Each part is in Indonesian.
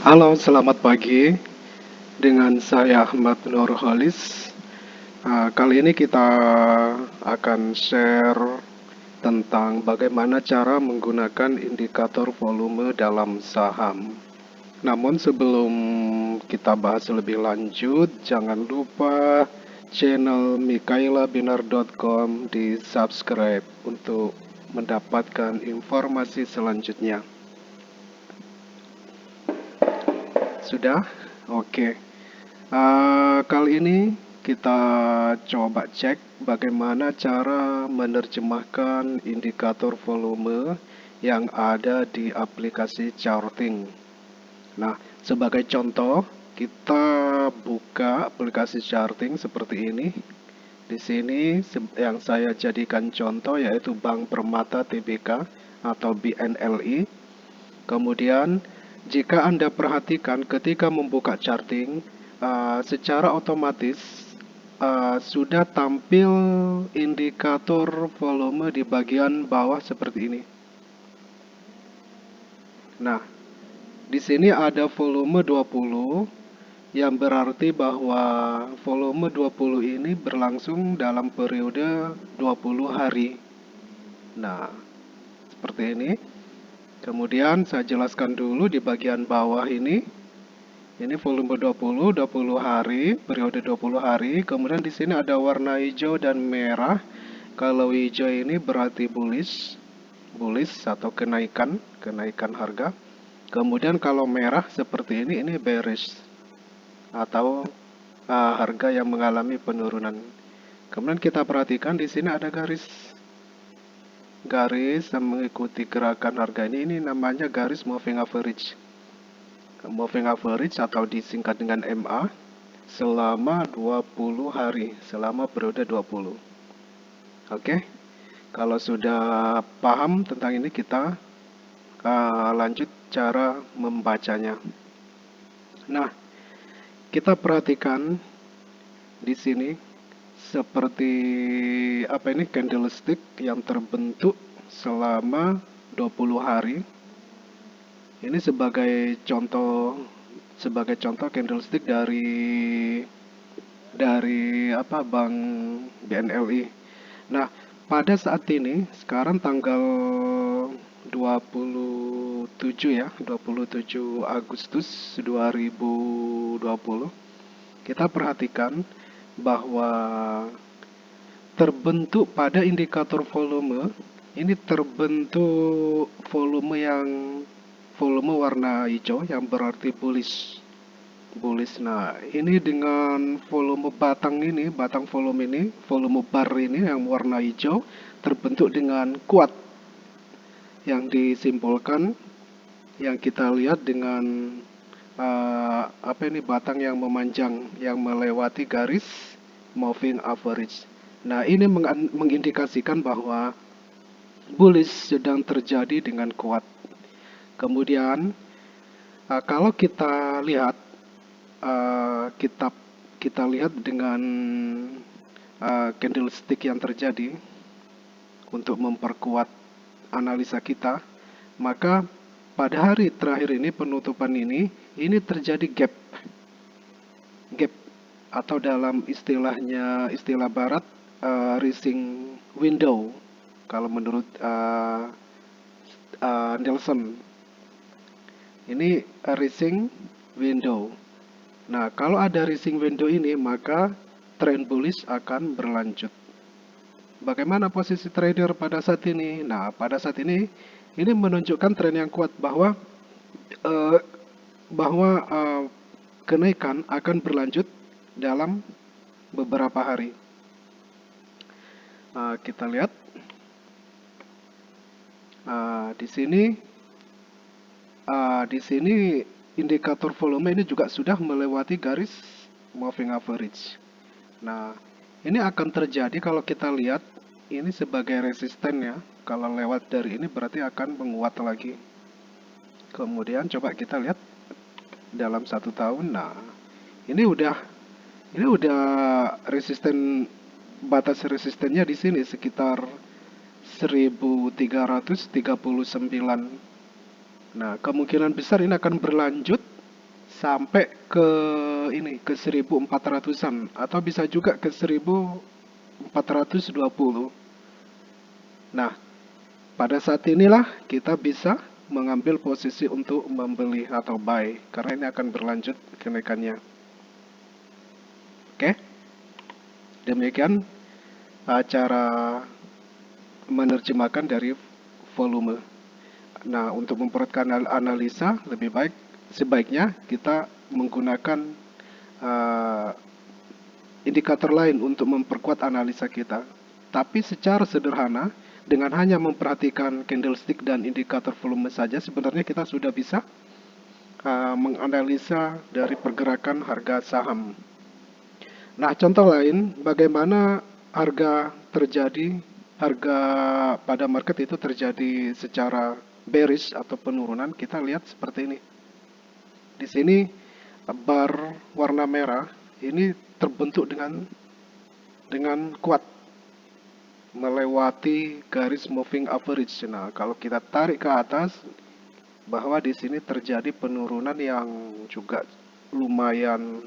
Halo, selamat pagi. Dengan saya Ahmad Nurholis. Kali ini kita akan share tentang bagaimana cara menggunakan indikator volume dalam saham. Namun sebelum kita bahas lebih lanjut, jangan lupa channel mikailabinar.com di subscribe untuk mendapatkan informasi selanjutnya. Sudah? Oke. Kali ini kita coba cek bagaimana cara menerjemahkan indikator volume yang ada di aplikasi charting. Nah, sebagai contoh, kita buka aplikasi charting seperti ini. Di sini yang saya jadikan contoh yaitu Bank Permata Tbk atau BNLI. Kemudian, jika Anda perhatikan ketika membuka charting, secara otomatis sudah tampil indikator volume di bagian bawah seperti ini. Nah, di sini ada volume 20 yang berarti bahwa volume 20 ini berlangsung dalam periode 20 hari. Nah, seperti ini. Kemudian saya jelaskan dulu di bagian bawah ini. Ini volume 20 hari, periode 20 hari. Kemudian di sini ada warna hijau dan merah. Kalau hijau ini berarti bullish atau kenaikan harga. Kemudian kalau merah seperti ini bearish atau harga yang mengalami penurunan. Kemudian kita perhatikan di sini ada garis yang mengikuti gerakan harga ini namanya garis moving average. Moving average atau disingkat dengan MA selama 20 hari, selama periode 20. Oke. Kalau sudah paham tentang ini, kita lanjut cara membacanya. Nah, kita perhatikan di sini seperti candlestick yang terbentuk selama 20 hari. Ini sebagai contoh candlestick dari Bank BNLI. Nah, pada saat ini sekarang tanggal 27 Agustus 2020, kita perhatikan bahwa terbentuk pada indikator volume ini terbentuk volume warna hijau yang berarti bullish. Nah, ini dengan volume batang volume bar ini yang warna hijau terbentuk dengan kuat, yang disimbolkan, yang kita lihat dengan batang yang memanjang yang melewati garis moving average. Nah, ini mengindikasikan bahwa bullish sedang terjadi dengan kuat. Kemudian kalau kita lihat kita lihat dengan candlestick yang terjadi untuk memperkuat analisa kita, maka pada hari terakhir ini, penutupan ini terjadi gap atau dalam istilah barat rising window kalau menurut Nelson. Ini rising window. Nah, kalau ada rising window ini, maka trend bullish akan berlanjut. Bagaimana posisi trader pada saat ini? Nah, pada saat ini menunjukkan tren yang kuat bahwa kenaikan akan berlanjut dalam beberapa hari. Kita lihat di sini indikator volume ini juga sudah melewati garis moving average. Nah, ini akan terjadi kalau kita lihat ini sebagai resisten ya. Kalau lewat dari ini berarti akan menguat lagi. Kemudian coba kita lihat dalam 1 tahun. Nah, ini udah batas resistennya di sini sekitar 1339. Nah, kemungkinan besar ini akan berlanjut sampai ke ini ke 1400-an atau bisa juga ke 1420. Nah, pada saat inilah kita bisa mengambil posisi untuk membeli atau buy karena ini akan berlanjut kenaikannya. Oke, demikian cara menerjemahkan dari volume. Nah, untuk memperolehkan analisa lebih baik sebaiknya kita menggunakan uh, indikator lain untuk memperkuat analisa kita. Tapi secara sederhana, dengan hanya memperhatikan candlestick dan indikator volume saja, sebenarnya kita sudah bisa menganalisa dari pergerakan harga saham. Nah, contoh lain, bagaimana harga pada market itu terjadi secara bearish atau penurunan, kita lihat seperti ini. Di sini bar warna merah ini terbentuk dengan kuat melewati garis moving average. Nah, kalau kita tarik ke atas, bahwa di sini terjadi penurunan yang juga lumayan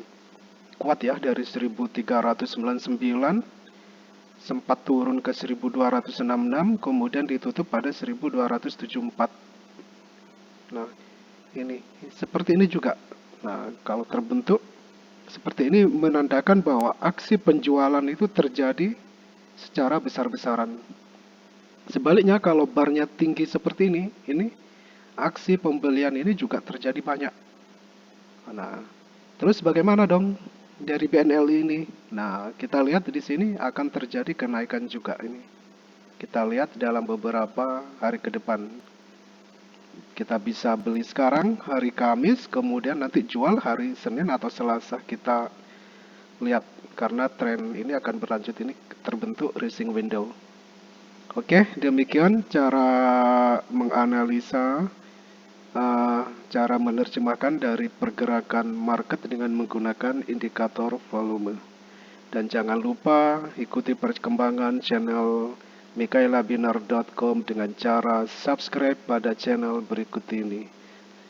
kuat ya, dari 1399 sempat turun ke 1266, kemudian ditutup pada 1274. Nah, ini seperti ini juga. Nah, kalau terbentuk seperti ini menandakan bahwa aksi penjualan itu terjadi secara besar-besaran. Sebaliknya kalau barnya tinggi seperti ini aksi pembelian ini juga terjadi banyak. Nah, terus bagaimana dong dari BNL ini? Nah, kita lihat di sini akan terjadi kenaikan juga ini. Kita lihat dalam beberapa hari ke depan. Kita bisa beli sekarang hari Kamis, kemudian nanti jual hari Senin atau Selasa. Kita lihat karena tren ini akan berlanjut, ini terbentuk rising window. Oke, demikian cara menganalisa, cara menerjemahkan dari pergerakan market dengan menggunakan indikator volume. Dan jangan lupa ikuti perkembangan channel mikailabinar.com dengan cara subscribe pada channel berikut ini.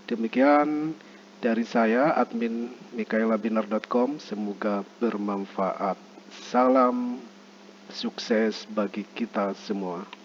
Demikian dari saya, admin mikailabinar.com. Semoga bermanfaat. Salam sukses bagi kita semua.